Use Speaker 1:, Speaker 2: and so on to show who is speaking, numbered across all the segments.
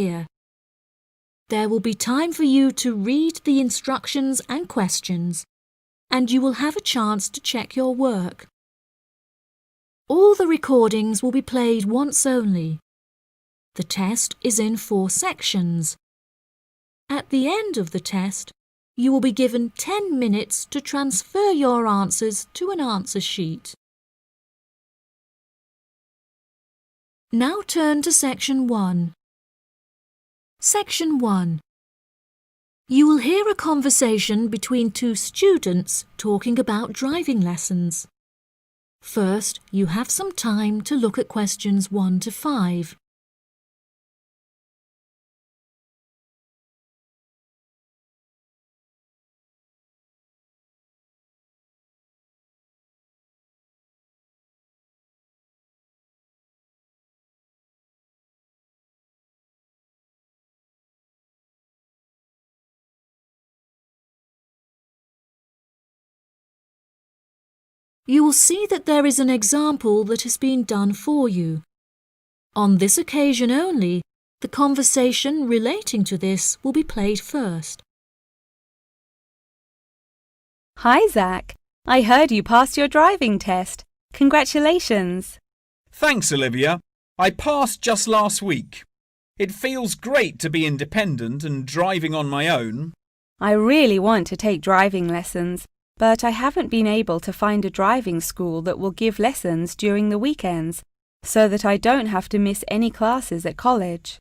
Speaker 1: here. There will be time for you to read the instructions and questions, and you will have a chance to check your work. All the recordings will be played once only. The test is in 4 sections. At the end of the test, you will be given 10 minutes to transfer your answers to an answer sheet. Now turn to Section 1. Section 1. You will hear a conversation between 2 students talking about driving lessons. First, you have some time to look at questions 1 to 5. You will see that there is an example that has been done for you. On this occasion only, the conversation relating to this will be played first.
Speaker 2: Hi, Zach. I heard you passed your driving test. Congratulations.
Speaker 3: Thanks, Olivia. I passed just last week. It feels great to be independent and driving on my own.
Speaker 2: I really want to take driving lessons, but I haven't been able to find a driving school that will give lessons during the weekends, so that I don't have to miss any classes at college.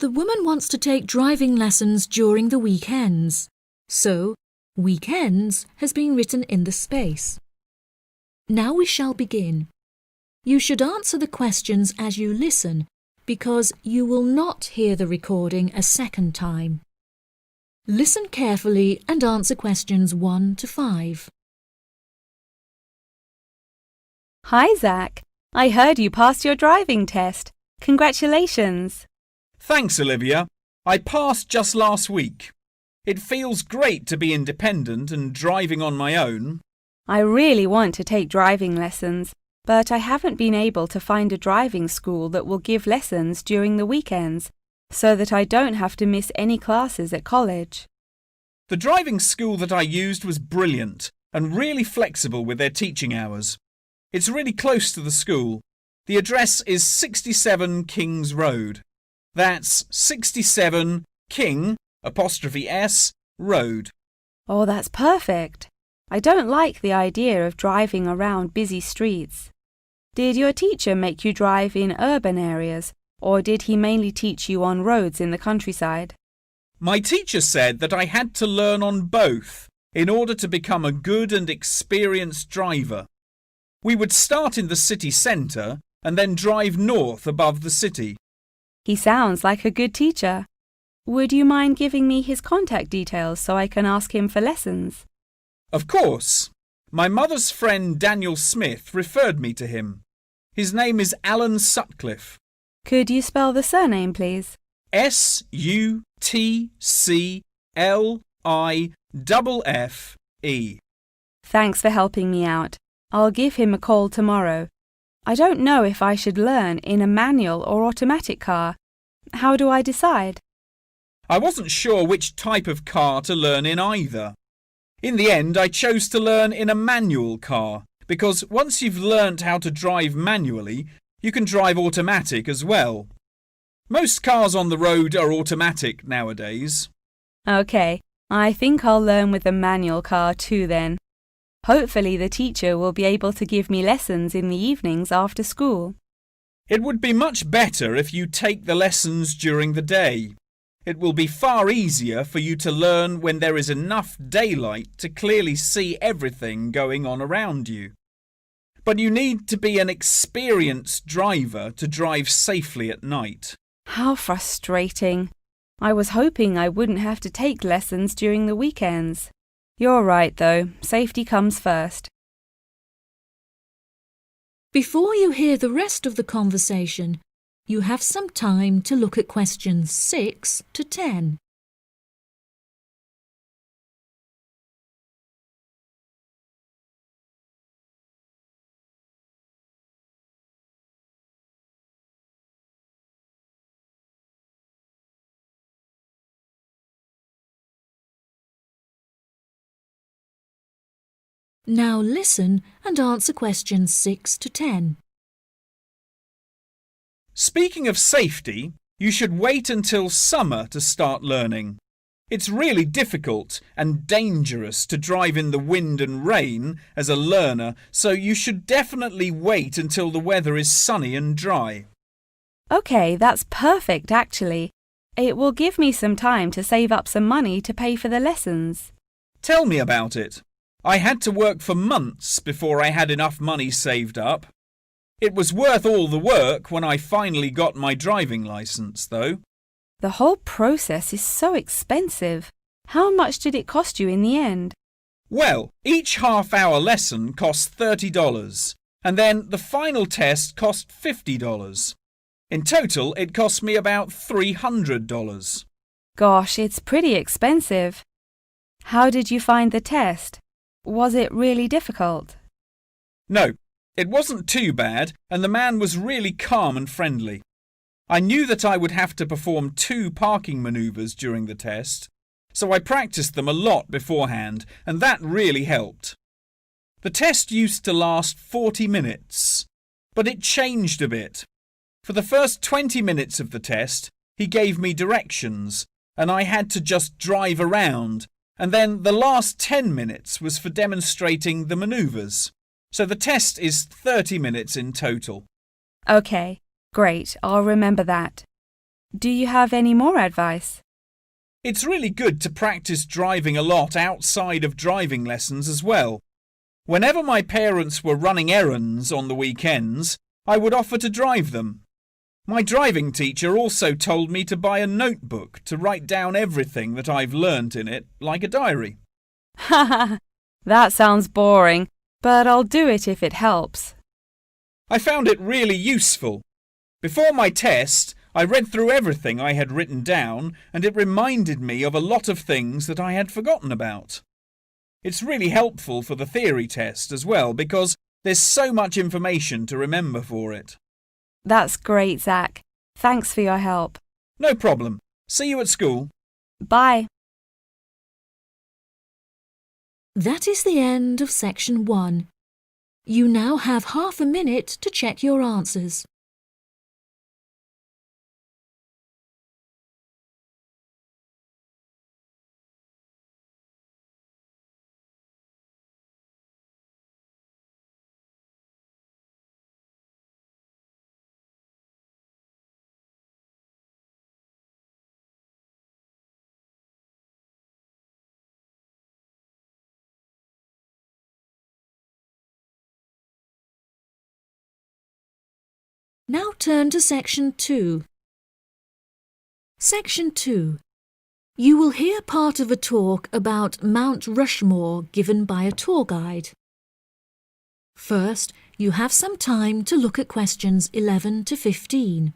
Speaker 1: The woman wants to take driving lessons during the weekends, so weekends has been written in the space. Now we shall begin. You should answer the questions as you listen, because you will not hear the recording a second time. Listen carefully and answer questions 1 to 5.
Speaker 2: Hi, Zach. I heard you passed your driving test. Congratulations.
Speaker 3: Thanks, Olivia. I passed just last week. It feels great to be independent and driving on my own.
Speaker 2: I really want to take driving lessons, but I haven't been able to find a driving school that will give lessons during the weekends, so that I don't have to miss any classes at college.
Speaker 3: The driving school that I used was brilliant and really flexible with their teaching hours. It's really close to the school. The address is 67 Kings Road. That's 67 King '(S) Road.
Speaker 2: Oh, that's perfect. I don't like the idea of driving around busy streets. Did your teacher make you drive in urban areas, or did he mainly teach you on roads in the countryside?
Speaker 3: My teacher said that I had to learn on both in order to become a good and experienced driver. We would start in the city centre and then drive north above the city.
Speaker 2: He sounds like a good teacher. Would you mind giving me his contact details so I can ask him for lessons?
Speaker 3: Of course. My mother's friend Daniel Smith referred me to him. His name is Alan Sutcliffe.
Speaker 2: Could you spell the surname, please?
Speaker 3: Sutcliffe.
Speaker 2: Thanks for helping me out. I'll give him a call tomorrow. I don't know if I should learn in a manual or automatic car. How do I decide?
Speaker 3: I wasn't sure which type of car to learn in either. In the end, I chose to learn in a manual car because once you've learnt how to drive manually, you can drive automatic as well. Most cars on the road are automatic nowadays.
Speaker 2: OK, I think I'll learn with a manual car too then. Hopefully the teacher will be able to give me lessons in the evenings after school.
Speaker 3: It would be much better if you take the lessons during the day. It will be far easier for you to learn when there is enough daylight to clearly see everything going on around you. But you need to be an experienced driver to drive safely at night.
Speaker 2: How frustrating. I was hoping I wouldn't have to take lessons during the weekends. You're right, though. Safety comes first.
Speaker 1: Before you hear the rest of the conversation, you have some time to look at questions 6 to 10. Now listen and answer questions 6 to 10.
Speaker 3: Speaking of safety, you should wait until summer to start learning. It's really difficult and dangerous to drive in the wind and rain as a learner, so you should definitely wait until the weather is sunny and dry.
Speaker 2: OK, that's perfect actually. It will give me some time to save up some money to pay for the lessons.
Speaker 3: Tell me about it. I had to work for months before I had enough money saved up. It was worth all the work when I finally got my driving licence, though.
Speaker 2: The whole process is so expensive. How much did it cost you in the end?
Speaker 3: Well, each half-hour lesson cost $30, and then the final test cost $50. In total, it cost me about $300.
Speaker 2: Gosh, it's pretty expensive. How did you find the test? Was it really difficult?
Speaker 3: No, it wasn't too bad, and the man was really calm and friendly. I knew that I would have to perform 2 parking manoeuvres during the test, so I practiced them a lot beforehand, and that really helped. The test used to last 40 minutes, but it changed a bit. For the first 20 minutes of the test, he gave me directions, and I had to just drive around, and then the last 10 minutes was for demonstrating the manoeuvres. So the test is 30 minutes in total.
Speaker 2: OK, great, I'll remember that. Do you have any more advice?
Speaker 3: It's really good to practice driving a lot outside of driving lessons as well. Whenever my parents were running errands on the weekends, I would offer to drive them. My driving teacher also told me to buy a notebook to write down everything that I've learnt in it, like a diary.
Speaker 2: Haha, that sounds boring, but I'll do it if it helps.
Speaker 3: I found it really useful. Before my test, I read through everything I had written down, and it reminded me of a lot of things that I had forgotten about. It's really helpful for the theory test as well, because there's so much information to remember for it.
Speaker 2: That's great, Zach. Thanks for your help.
Speaker 3: No problem. See you at school.
Speaker 2: Bye.
Speaker 1: That is the end of section 1. You now have half a minute to check your answers. Now turn to section 2. Section 2. You will hear part of a talk about Mount Rushmore given by a tour guide. First, you have some time to look at questions 11 to 15.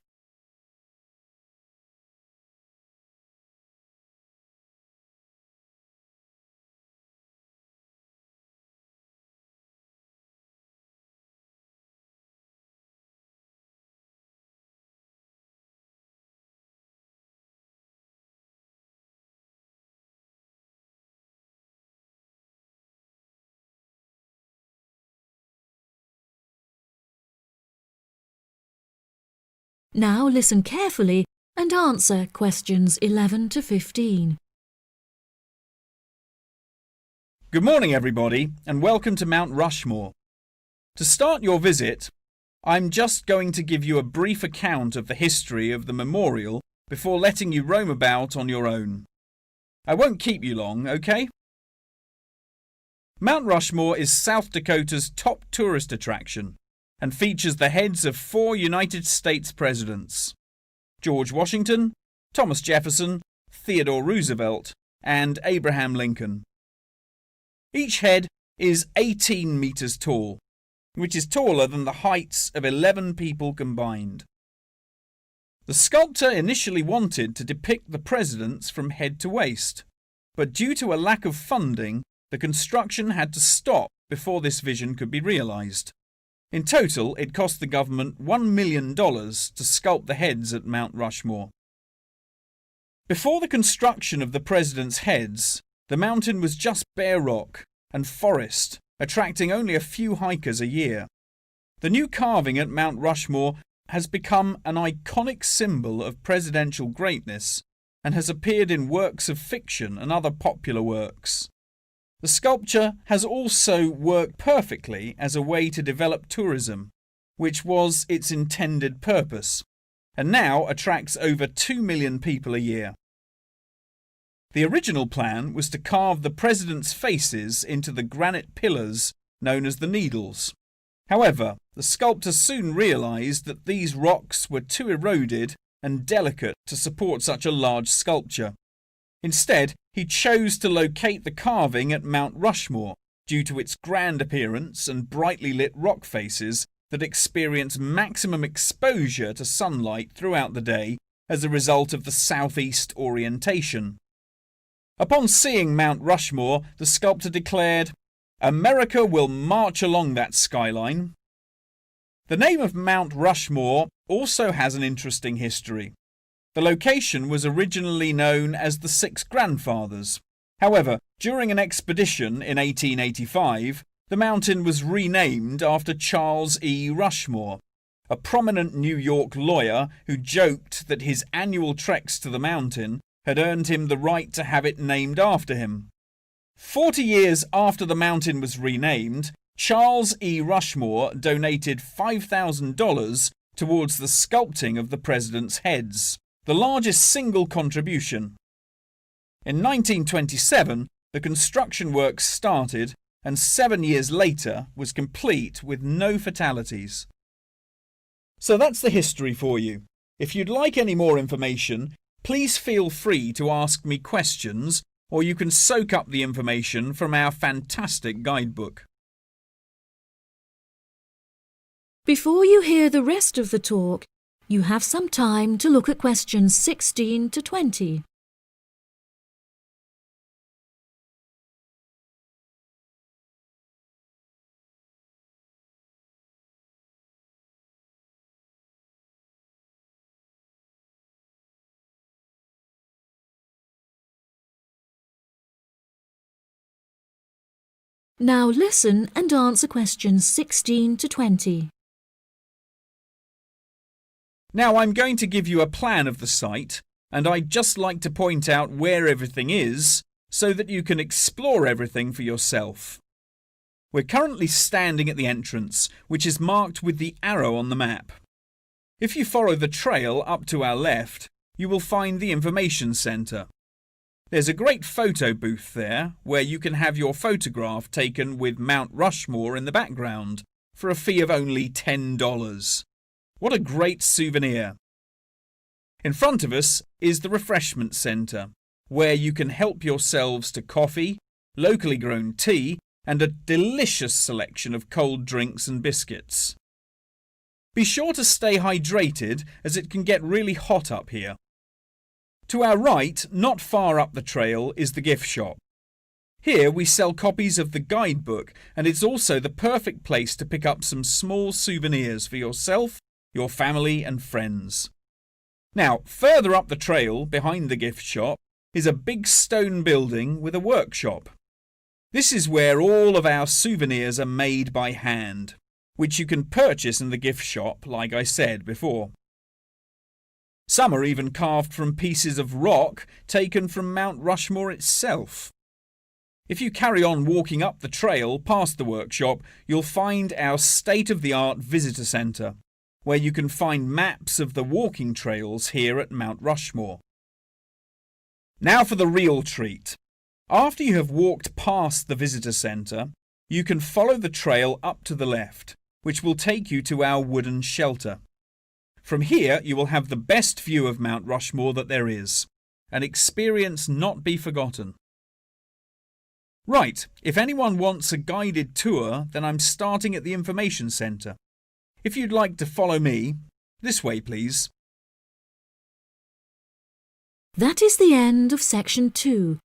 Speaker 1: Now listen carefully and answer questions 11 to 15.
Speaker 3: Good morning, everybody, and welcome to Mount Rushmore. To start your visit, I'm just going to give you a brief account of the history of the memorial before letting you roam about on your own. I won't keep you long, okay? Mount Rushmore is South Dakota's top tourist attraction and features the heads of 4 United States presidents: George Washington, Thomas Jefferson, Theodore Roosevelt, and Abraham Lincoln. Each head is 18 meters tall, which is taller than the heights of 11 people combined. The sculptor initially wanted to depict the presidents from head to waist, but due to a lack of funding, the construction had to stop before this vision could be realized. In total, it cost the government $1 million to sculpt the heads at Mount Rushmore. Before the construction of the presidents' heads, the mountain was just bare rock and forest attracting only a few hikers a year. The new carving at Mount Rushmore has become an iconic symbol of presidential greatness and has appeared in works of fiction and other popular works. The sculpture has also worked perfectly as a way to develop tourism, which was its intended purpose, and now attracts over 2 million people a year. The original plan was to carve the president's faces into the granite pillars known as the Needles. However, the sculptor soon realised that these rocks were too eroded and delicate to support such a large sculpture. Instead, he chose to locate the carving at Mount Rushmore due to its grand appearance and brightly lit rock faces that experience maximum exposure to sunlight throughout the day as a result of the southeast orientation. Upon seeing Mount Rushmore, the sculptor declared, "America will march along that skyline." The name of Mount Rushmore also has an interesting history. The location was originally known as the Six Grandfathers. However, during an expedition in 1885, the mountain was renamed after Charles E. Rushmore, a prominent New York lawyer who joked that his annual treks to the mountain had earned him the right to have it named after him. 40 years after the mountain was renamed, Charles E. Rushmore donated $5,000 towards the sculpting of the president's heads, the largest single contribution. In 1927, the construction work started and 7 years later was complete with no fatalities. So that's the history for you. If you'd like any more information, please feel free to ask me questions, or you can soak up the information from our fantastic guidebook.
Speaker 1: Before you hear the rest of the talk, you have some time to look at questions 16 to 20. Now listen and answer questions 16 to 20.
Speaker 3: Now I'm going to give you a plan of the site, and I'd just like to point out where everything is so that you can explore everything for yourself. We're currently standing at the entrance, which is marked with the arrow on the map. If you follow the trail up to our left, you will find the information centre. There's a great photo booth there where you can have your photograph taken with Mount Rushmore in the background for a fee of only $10. What a great souvenir! In front of us is the refreshment centre, where you can help yourselves to coffee, locally grown tea, and a delicious selection of cold drinks and biscuits. Be sure to stay hydrated as it can get really hot up here. To our right, not far up the trail, is the gift shop. Here we sell copies of the guidebook, and it's also the perfect place to pick up some small souvenirs for yourself, your family and friends. Now, further up the trail, behind the gift shop, is a big stone building with a workshop. This is where all of our souvenirs are made by hand, which you can purchase in the gift shop, like I said before. Some are even carved from pieces of rock taken from Mount Rushmore itself. If you carry on walking up the trail past the workshop, you'll find our state-of-the-art visitor centre, where you can find maps of the walking trails here at Mount Rushmore. Now for the real treat. After you have walked past the visitor centre, you can follow the trail up to the left, which will take you to our wooden shelter. From here, you will have the best view of Mount Rushmore that there is, an experience not be forgotten. Right, if anyone wants a guided tour, then I'm starting at the information centre. If you'd like to follow me, this way please.
Speaker 1: That is the end of section 2.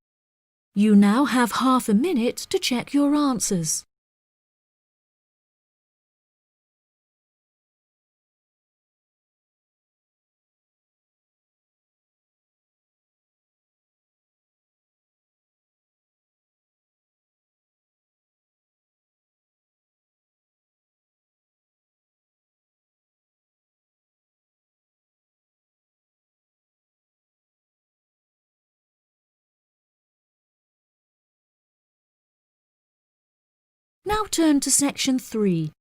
Speaker 1: You now have half a minute to check your answers. Now turn to Section 3.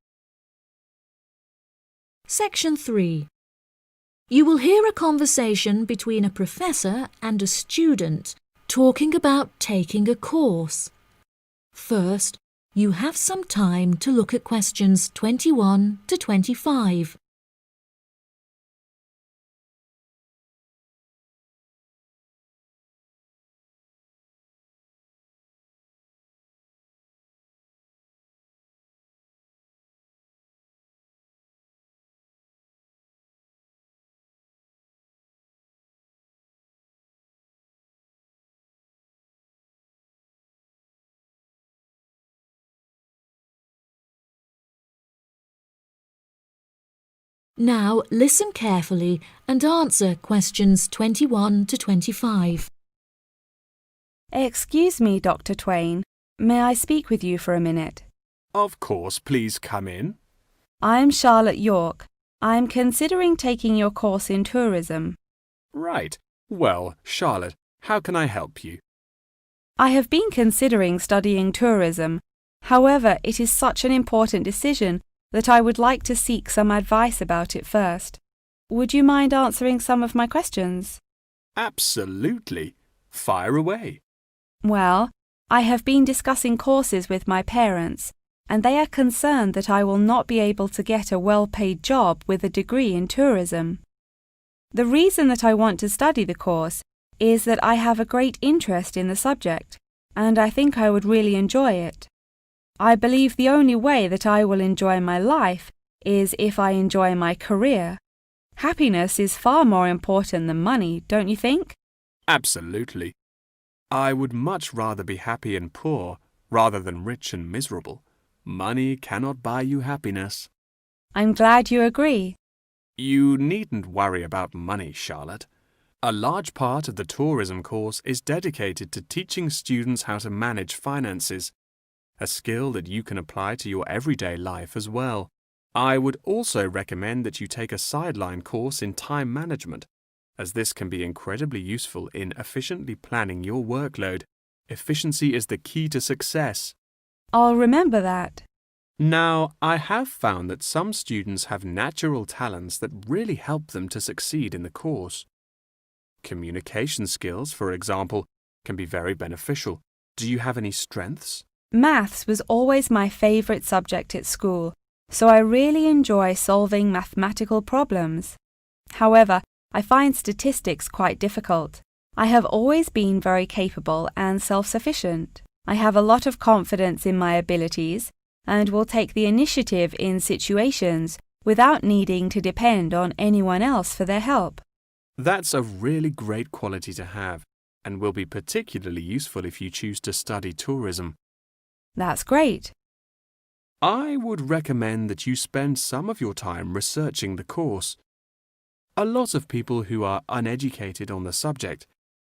Speaker 1: Section 3. You will hear a conversation between a professor and a student talking about taking a course. First, you have some time to look at questions 21 to 25. Now listen carefully and answer questions 21 to 25.
Speaker 2: Excuse me, Dr. Twain. May I speak with you for a minute?
Speaker 4: Of course, please come in.
Speaker 2: I'm Charlotte York. I'm considering taking your course in tourism.
Speaker 4: Right. Well, Charlotte, how can I help you?
Speaker 2: I have been considering studying tourism. However, it is such an important decision that I would like to seek some advice about it first. Would you mind answering some of my questions?
Speaker 4: Absolutely. Fire away.
Speaker 2: Well, I have been discussing courses with my parents, and they are concerned that I will not be able to get a well-paid job with a degree in tourism. The reason that I want to study the course is that I have a great interest in the subject, and I think I would really enjoy it. I believe the only way that I will enjoy my life is if I enjoy my career. Happiness is far more important than money, don't you think?
Speaker 4: Absolutely. I would much rather be happy and poor rather than rich and miserable. Money cannot buy you happiness.
Speaker 2: I'm glad you agree.
Speaker 4: You needn't worry about money, Charlotte. A large part of the tourism course is dedicated to teaching students how to manage finances, a skill that you can apply to your everyday life as well. I would also recommend that you take a sideline course in time management, as this can be incredibly useful in efficiently planning your workload. Efficiency is the key to success.
Speaker 2: I'll remember that.
Speaker 4: Now, I have found that some students have natural talents that really help them to succeed in the course. Communication skills, for example, can be very beneficial. Do you have any strengths?
Speaker 2: Maths was always my favourite subject at school, so I really enjoy solving mathematical problems. However, I find statistics quite difficult. I have always been very capable and self-sufficient. I have a lot of confidence in my abilities and will take the initiative in situations without needing to depend on anyone else for their help.
Speaker 4: That's a really great quality to have and will be particularly useful if you choose to study tourism.
Speaker 2: That's great.
Speaker 4: I would recommend that you spend some of your time researching the course. A lot of people who are uneducated on the subject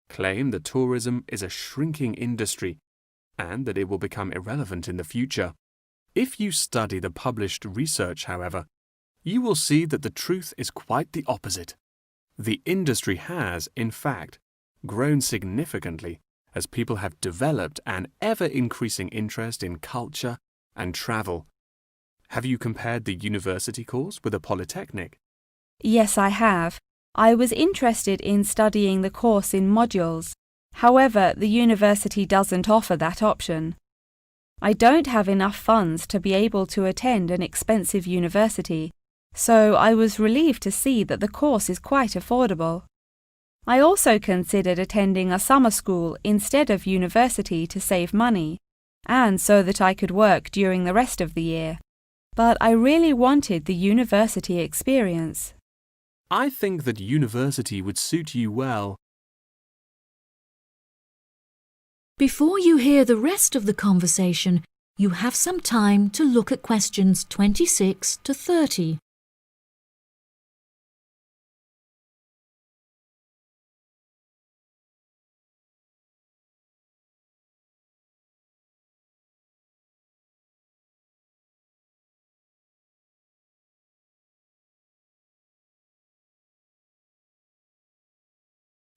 Speaker 4: claim that tourism is a shrinking industry and that it will become irrelevant in the future. If you study the published research, however, you will see that the truth is quite the opposite. The industry has, in fact, grown significantly as people have developed an ever-increasing interest in culture and travel. Have you compared the university course with a polytechnic?
Speaker 2: Yes, I have. I was interested in studying the course in modules. However, the university doesn't offer that option. I don't have enough funds to be able to attend an expensive university, so I was relieved to see that the course is quite affordable. I also considered attending a summer school instead of university to save money, and so that I could work during the rest of the year. But I really wanted the university experience.
Speaker 4: I think that university would suit you well.
Speaker 1: Before you hear the rest of the conversation, you have some time to look at questions 26 to 30.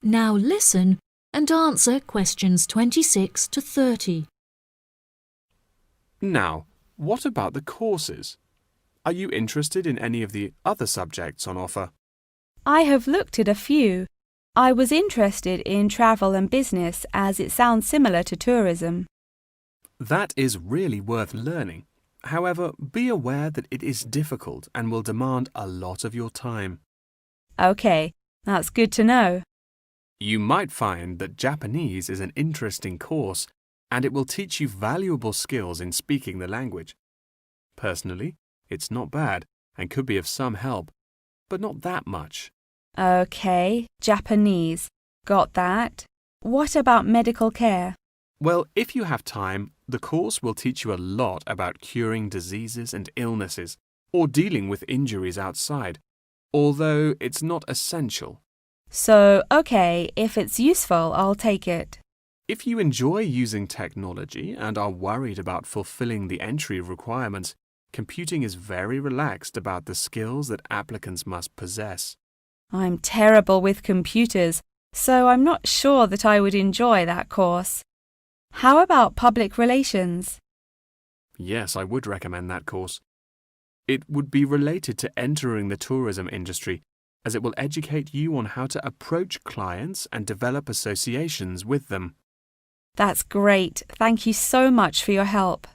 Speaker 1: Now listen and answer questions 26 to 30.
Speaker 4: Now, What about the courses? Are you interested in any of the other subjects on offer?
Speaker 2: I have looked at a few. I was interested in travel and business as it sounds similar to tourism.
Speaker 4: That is really worth learning. However, be aware that it is difficult and will demand a lot of your time.
Speaker 2: Okay, that's good to know.
Speaker 4: You might find that Japanese is an interesting course and it will teach you valuable skills in speaking the language. Personally, it's not bad and could be of some help, but not that much.
Speaker 2: Okay, Japanese. Got that. What about medical care?
Speaker 4: Well, if you have time, the course will teach you a lot about curing diseases and illnesses or dealing with injuries outside, although it's not essential.
Speaker 2: So, okay, if it's useful, I'll take it.
Speaker 4: If you enjoy using technology and are worried about fulfilling the entry requirements, computing is very relaxed about the skills that applicants must possess.
Speaker 2: I'm terrible with computers, so I'm not sure that I would enjoy that course. How about public relations?
Speaker 4: Yes, I would recommend that course. It would be related to entering the tourism industry, as it will educate you on how to approach clients and develop associations with them.
Speaker 2: That's great. Thank you so much for your help.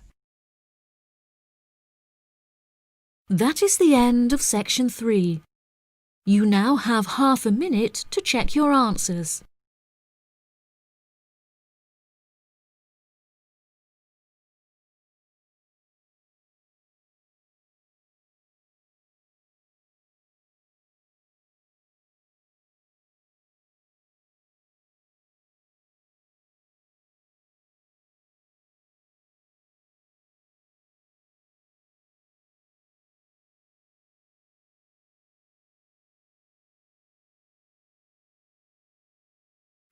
Speaker 1: That is the end of section 3. You now have half a minute to check your answers.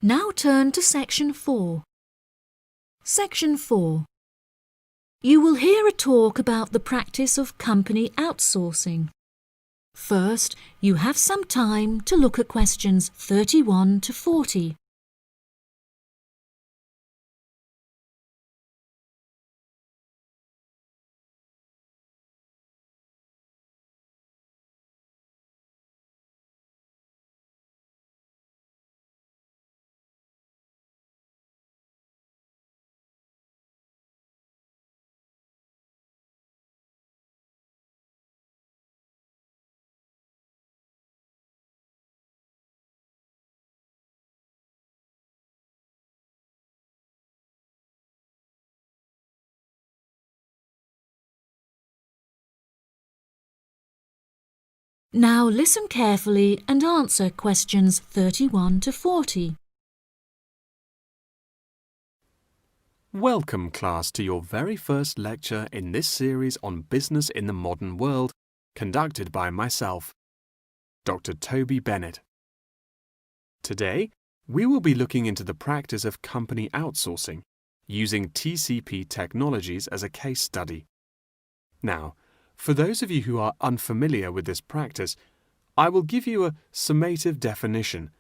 Speaker 1: Now turn to section 4. Section 4. You will hear a talk about the practice of company outsourcing. First, you have some time to look at questions 31 to 40. Now listen carefully and answer questions 31 to 40.
Speaker 4: Welcome, class, to your very first lecture in this series on business in the modern world, conducted by myself, Dr. Toby Bennett. Today, we will be looking into the practice of company outsourcing, using TCP technologies as a case study. Now, for those of you who are unfamiliar with this practice, I will give you a summative definition.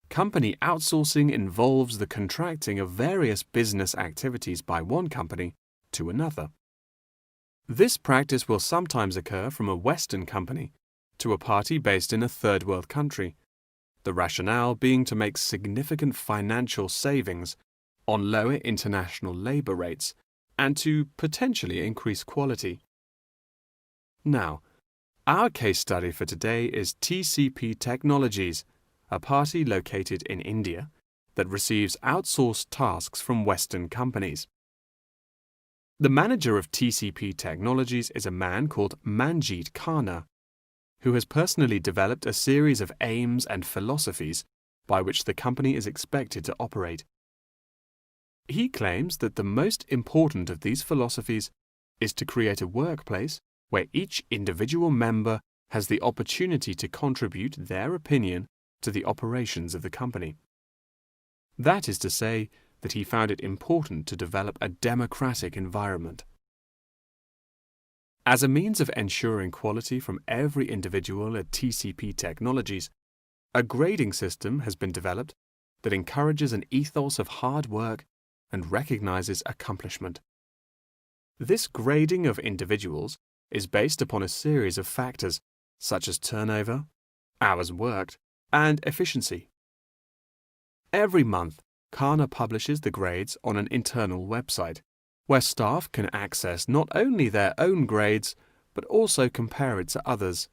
Speaker 4: Company outsourcing involves the contracting of various business activities by one company to another. This practice will sometimes occur from a Western company to a party based in a third world country, the rationale being to make significant financial savings on lower international labour rates and to potentially increase quality. Now, our case study for today is TCP Technologies, a party located in India that receives outsourced tasks from Western companies. The manager of TCP Technologies is a man called Manjeet Khanna, who has personally developed a series of aims and philosophies by which the company is expected to operate. He claims that the most important of these philosophies is to create a workplace where each individual member has the opportunity to contribute their opinion to the operations of the company. That is to say, that he found it important to develop a democratic environment. As a means of ensuring quality from every individual at TCP Technologies, a grading system has been developed that encourages an ethos of hard work and recognizes accomplishment. This grading of individuals is based upon a series of factors such as turnover, hours worked, and efficiency. Every month, Kana publishes the grades on an internal website, where staff can access not only their own grades, but also compare it to others.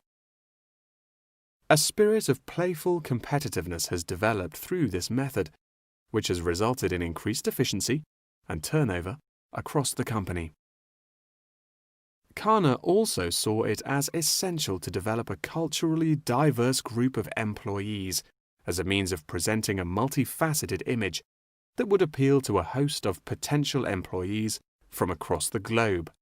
Speaker 4: A spirit of playful competitiveness has developed through this method, which has resulted in increased efficiency and turnover across the company. Kana also saw it as essential to develop a culturally diverse group of employees as a means of presenting a multifaceted image that would appeal to a host of potential employees from across the globe.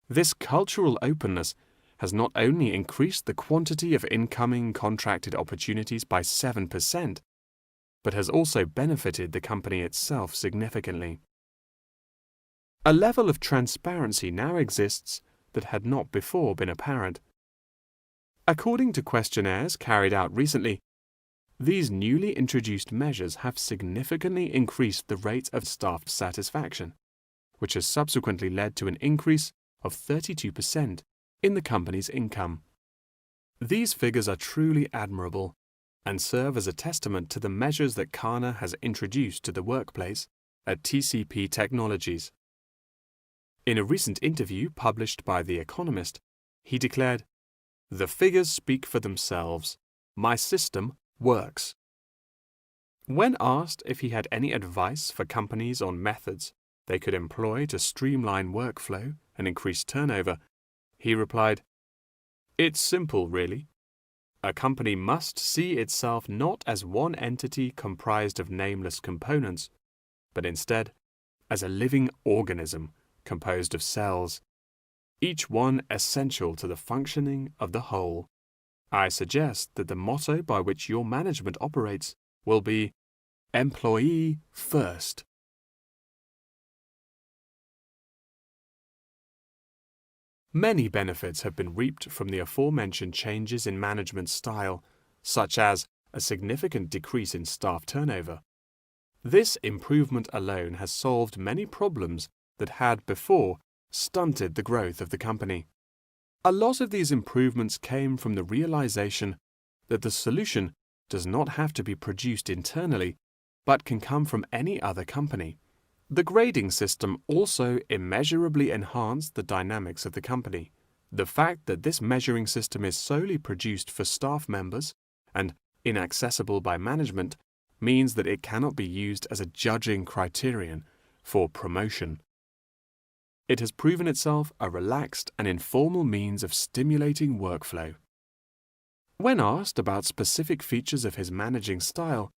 Speaker 4: This cultural openness has not only increased the quantity of incoming contracted opportunities by 7%, but has also benefited the company itself significantly. A level of transparency now exists that had not before been apparent. According to questionnaires carried out recently, these newly introduced measures have significantly increased the rate of staff satisfaction, which has subsequently led to an increase of 32% in the company's income. These figures are truly admirable and serve as a testament to the measures that Kana has introduced to the workplace at TCP Technologies. In a recent interview published by The Economist, he declared, "The figures speak for themselves. My system works." When asked if he had any advice for companies on methods they could employ to streamline workflow and increase turnover, he replied, "It's simple, really. A company must see itself not as one entity comprised of nameless components, but instead as a living organism composed of cells, each one essential to the functioning of the whole. I suggest that the motto by which your management operates will be employee first." Many benefits have been reaped from the aforementioned changes in management style, such as a significant decrease in staff turnover. This improvement alone has solved many problems that had before stunted the growth of the company. A lot of these improvements came from the realization that the solution does not have to be produced internally, but can come from any other company. The grading system also immeasurably enhanced the dynamics of the company. The fact that this measuring system is solely produced for staff members and inaccessible by management means that it cannot be used as a judging criterion for promotion. It has proven itself a relaxed and informal means of stimulating workflow. When asked about specific features of his managing style,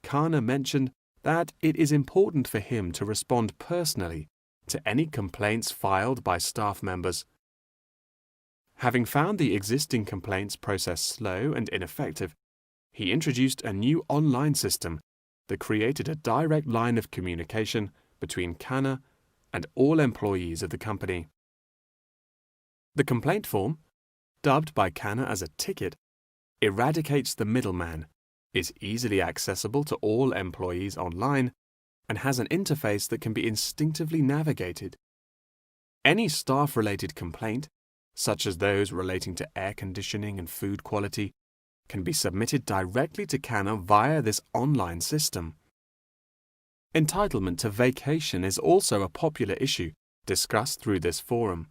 Speaker 4: Kana mentioned that it is important for him to respond personally to any complaints filed by staff members. Having found the existing complaints process slow and ineffective, he introduced a new online system that created a direct line of communication between Kana and all employees of the company. The complaint form, dubbed by Kana as a ticket, eradicates the middleman, is easily accessible to all employees online, and has an interface that can be instinctively navigated. Any staff-related complaint, such as those relating to air conditioning and food quality, can be submitted directly to Kana via this online system. Entitlement to vacation is also a popular issue discussed through this forum.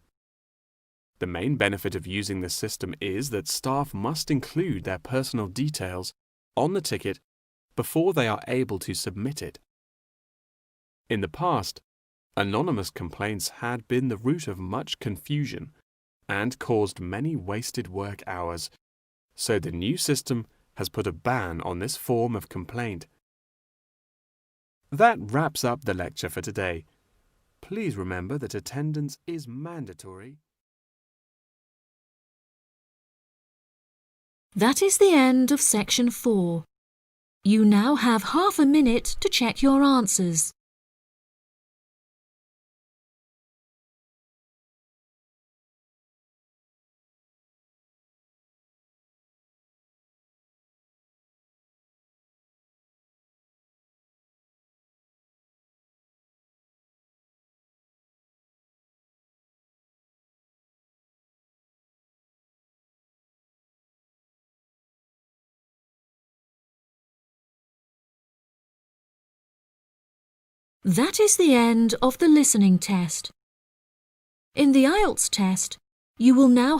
Speaker 4: The main benefit of using this system is that staff must include their personal details on the ticket before they are able to submit it. In the past, anonymous complaints had been the root of much confusion and caused many wasted work hours, so the new system has put a ban on this form of complaint. That wraps up the lecture for today. Please remember that attendance is mandatory.
Speaker 1: That is the end of section 4. You now have half a minute to check your answers. That is the end of the listening test. In the IELTS test, you will now